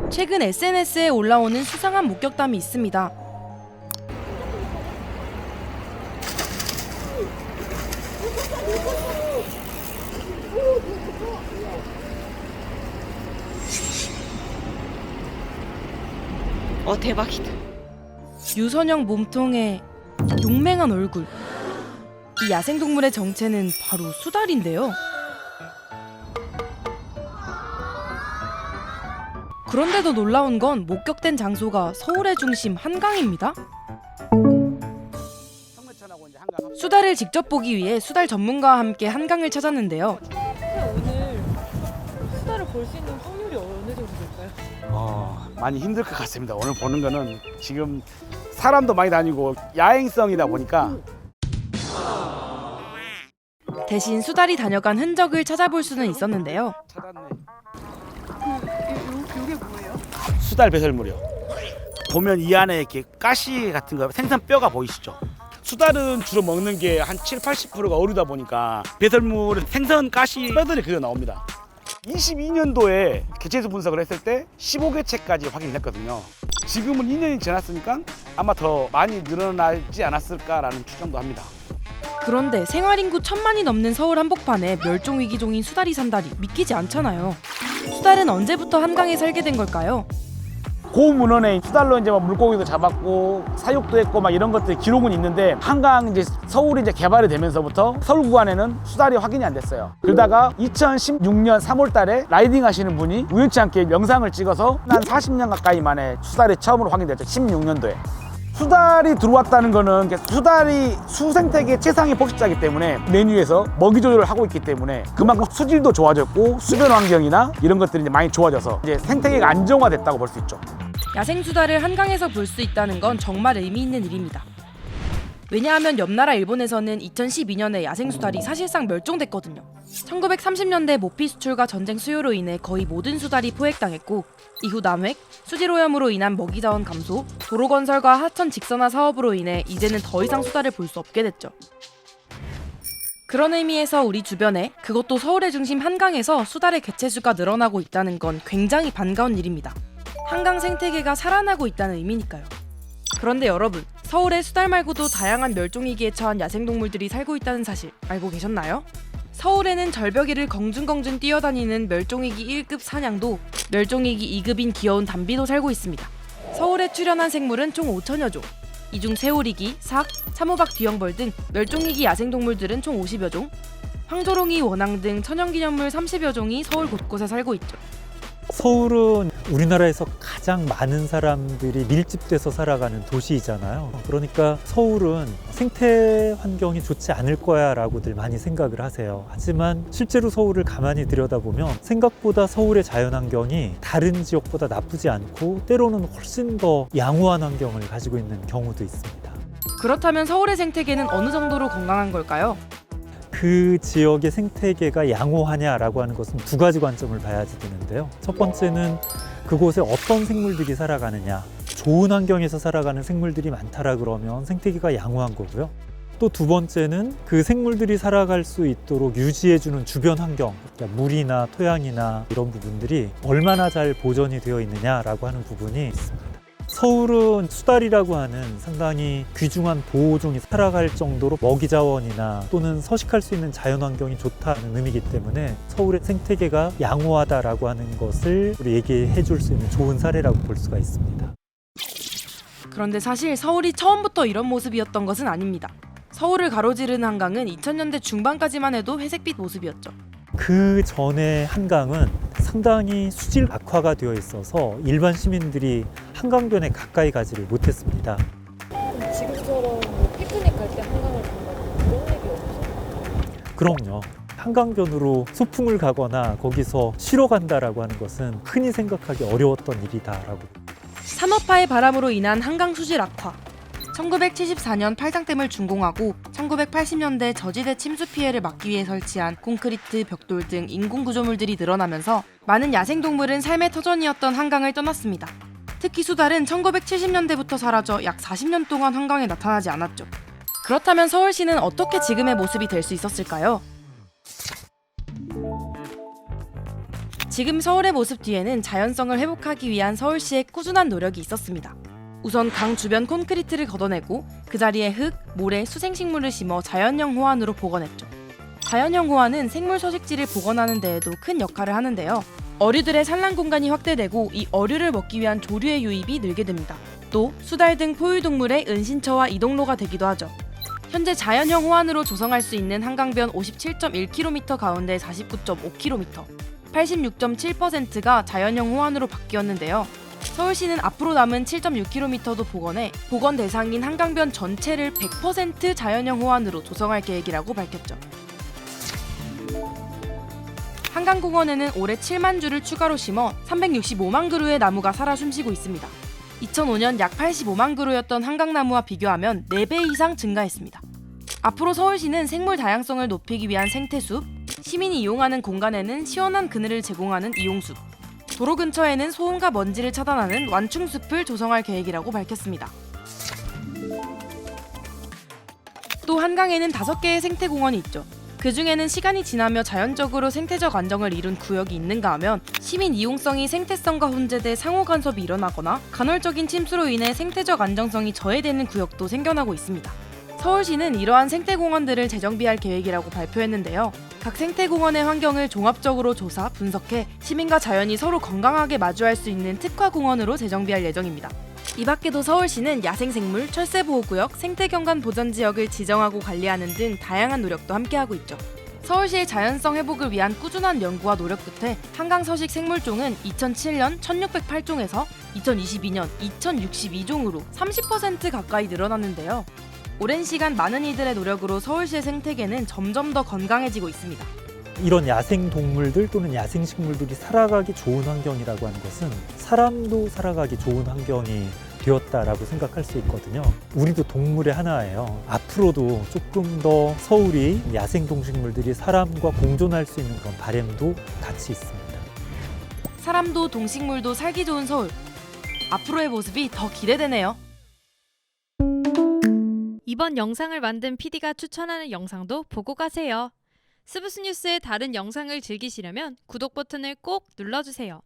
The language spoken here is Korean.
최근 SNS에 올라오는 수상한 목격담이 있습니다. 대박이다. 유선형 몸통에 용맹한 얼굴. 이 야생동물의 정체는 바로 수달인데요. 그런데도 놀라운 건 목격된 장소가 서울의 중심 한강입니다. 수달을 직접 보기 위해 수달 전문가와 함께 한강을 찾았는데요. 오늘 수달을 볼 수 있는 확률이 어느 정도 될까요? 많이 힘들 것 같습니다. 오늘 보는 거는 지금 사람도 많이 다니고 야행성이다 보니까. 대신 수달이 다녀간 흔적을 찾아볼 수는 있었는데요. 찾았네. 이게 뭐예요? 수달 배설물이요. 보면 이 안에 이렇게 가시 같은 거, 생선 뼈가 보이시죠? 수달은 주로 먹는 게 한 70~80%가 어류다 보니까 배설물은 생선 가시 뼈들이 그려 나옵니다. 22년도에 개체수 분석을 했을 때 15개체까지 확인했거든요. 지금은 2년이 지났으니까 아마 더 많이 늘어나지 않았을까라는 추정도 합니다. 그런데 생활인구 1000만이 넘는 서울 한복판에 멸종위기종인 수달이 산다리 믿기지 않잖아요. 수달은 언제부터 한강에 살게 된 걸까요? 고문헌에 수달로 이제 물고기도 잡았고 사육도 했고 막 이런 것들 기록은 있는데 한강 이제 서울이 이제 개발이 되면서부터 서울 구간에는 수달이 확인이 안 됐어요. 그러다가 2016년 3월달에 라이딩 하시는 분이 우연치 않게 영상을 찍어서 한 40년 가까이 만에 수달이 처음으로 확인됐죠. 16년도에. 수달이 들어왔다는 거는 수달이 수생태계 최상의 포식자이기 때문에 메뉴에서 먹이 조절을 하고 있기 때문에 그만큼 수질도 좋아졌고 수변 환경이나 이런 것들이 이제 많이 좋아져서 이제 생태계가 안정화됐다고 볼 수 있죠. 야생 수달을 한강에서 볼 수 있다는 건 정말 의미 있는 일입니다. 왜냐하면 옆나라 일본에서는 2012년에 야생 수달이 사실상 멸종됐거든요. 1930년대 모피 수출과 전쟁 수요로 인해 거의 모든 수달이 포획당했고 이후 남획, 수질 오염으로 인한 먹이 자원 감소, 도로 건설과 하천 직선화 사업으로 인해 이제는 더 이상 수달을 볼 수 없게 됐죠. 그런 의미에서 우리 주변에, 그것도 서울의 중심 한강에서 수달의 개체수가 늘어나고 있다는 건 굉장히 반가운 일입니다. 한강 생태계가 살아나고 있다는 의미니까요. 그런데 여러분, 서울에 수달 말고도 다양한 멸종위기에 처한 야생동물들이 살고 있다는 사실 알고 계셨나요? 서울에는 절벽위를 공중공중 뛰어다니는 멸종위기 1급 사냥도, 멸종위기 2급인 귀여운 담비도 살고 있습니다. 서울에 출현한 생물은 총 5천여 종. 이 중 새오리기, 삭, 참호박 뒤형벌 등 멸종위기 야생동물들은 총 50여 종, 황조롱이, 원앙 등 천연기념물 30여 종이 서울 곳곳에 살고 있죠. 서울은 우리나라에서 가장 많은 사람들이 밀집돼서 살아가는 도시이잖아요. 그러니까 서울은 생태 환경이 좋지 않을 거야 라고들 많이 생각을 하세요. 하지만 실제로 서울을 가만히 들여다보면 생각보다 서울의 자연환경이 다른 지역보다 나쁘지 않고 때로는 훨씬 더 양호한 환경을 가지고 있는 경우도 있습니다. 그렇다면 서울의 생태계는 어느 정도로 건강한 걸까요? 그 지역의 생태계가 양호하냐라고 하는 것은 두 가지 관점을 봐야지 되는데요. 첫 번째는 그곳에 어떤 생물들이 살아가느냐. 좋은 환경에서 살아가는 생물들이 많다라 그러면 생태계가 양호한 거고요. 또 두 번째는 그 생물들이 살아갈 수 있도록 유지해주는 주변 환경, 그러니까 물이나 토양이나 이런 부분들이 얼마나 잘 보존이 되어 있느냐라고 하는 부분이 있습니다. 서울은 수달이라고 하는 상당히 귀중한 보호종이 살아갈 정도로 먹이 자원이나 또는 서식할 수 있는 자연 환경이 좋다는 의미이기 때문에 서울의 생태계가 양호하다라고 하는 것을 우리 얘기해 줄 수 있는 좋은 사례라고 볼 수가 있습니다. 그런데 사실 서울이 처음부터 이런 모습이었던 것은 아닙니다. 서울을 가로지르는 한강은 2000년대 중반까지만 해도 회색빛 모습이었죠. 그 전에 한강은 상당히 수질 악화가 되어 있어서 일반 시민들이 한강변에 가까이 가지를 못했습니다. 지금처럼 피크닉 갈 때 한강을 간다는 그런 얘기 없어요? 그럼요. 한강변으로 소풍을 가거나 거기서 쉬러 간다라고 하는 것은 흔히 생각하기 어려웠던 일이다라고. 산업화의 바람으로 인한 한강 수질 악화. 1974년 팔당댐을 준공하고 1980년대 저지대 침수 피해를 막기 위해 설치한 콘크리트, 벽돌 등 인공 구조물들이 늘어나면서 많은 야생동물은 삶의 터전이었던 한강을 떠났습니다. 특히 수달은 1970년대부터 사라져 약 40년 동안 한강에 나타나지 않았죠. 그렇다면 서울시는 어떻게 지금의 모습이 될 수 있었을까요? 지금 서울의 모습 뒤에는 자연성을 회복하기 위한 서울시의 꾸준한 노력이 있었습니다. 우선 강 주변 콘크리트를 걷어내고 그 자리에 흙, 모래, 수생식물을 심어 자연형 호환으로 복원했죠. 자연형 호환은 생물 서식지를 복원하는 데에도 큰 역할을 하는데요. 어류들의 산란 공간이 확대되고 이 어류를 먹기 위한 조류의 유입이 늘게 됩니다. 또 수달 등 포유동물의 은신처와 이동로가 되기도 하죠. 현재 자연형 호환으로 조성할 수 있는 한강변 57.1km 가운데 49.5km, 86.7%가 자연형 호환으로 바뀌었는데요. 서울시는 앞으로 남은 7.6km도 복원해 복원 대상인 한강변 전체를 100% 자연형 호환으로 조성할 계획이라고 밝혔죠. 한강공원에는 올해 7만 주를 추가로 심어 365만 그루의 나무가 살아 숨쉬고 있습니다. 2005년 약 85만 그루였던 한강나무와 비교하면 4배 이상 증가했습니다. 앞으로 서울시는 생물 다양성을 높이기 위한 생태숲, 시민이 이용하는 공간에는 시원한 그늘을 제공하는 이용숲, 도로 근처에는 소음과 먼지를 차단하는 완충숲을 조성할 계획이라고 밝혔습니다. 또 한강에는 5개의 생태공원이 있죠. 그 중에는 시간이 지나며 자연적으로 생태적 안정을 이룬 구역이 있는가 하면 시민 이용성이 생태성과 혼재돼 상호 간섭이 일어나거나 간헐적인 침수로 인해 생태적 안정성이 저해되는 구역도 생겨나고 있습니다. 서울시는 이러한 생태공원들을 재정비할 계획이라고 발표했는데요. 각 생태공원의 환경을 종합적으로 조사, 분석해 시민과 자연이 서로 건강하게 마주할 수 있는 특화공원으로 재정비할 예정입니다. 이 밖에도 서울시는 야생생물, 철새보호구역, 생태경관 보전지역을 지정하고 관리하는 등 다양한 노력도 함께하고 있죠. 서울시의 자연성 회복을 위한 꾸준한 연구와 노력 끝에 한강 서식 생물종은 2007년 1608종에서 2022년 2062종으로 30% 가까이 늘어났는데요. 오랜 시간 많은 이들의 노력으로 서울시의 생태계는 점점 더 건강해지고 있습니다. 이런 야생 동물들 또는 야생 식물들이 살아가기 좋은 환경이라고 하는 것은 사람도 살아가기 좋은 환경이 되었다라고 생각할 수 있거든요. 우리도 동물의 하나예요. 앞으로도 조금 더 서울이 야생 동식물들이 사람과 공존할 수 있는 그런 바람도 같이 있습니다. 사람도 동식물도 살기 좋은 서울. 앞으로의 모습이 더 기대되네요. 이번 영상을 만든 PD가 추천하는 영상도 보고 가세요. 스브스 뉴스의 다른 영상을 즐기시려면 구독 버튼을 꼭 눌러주세요.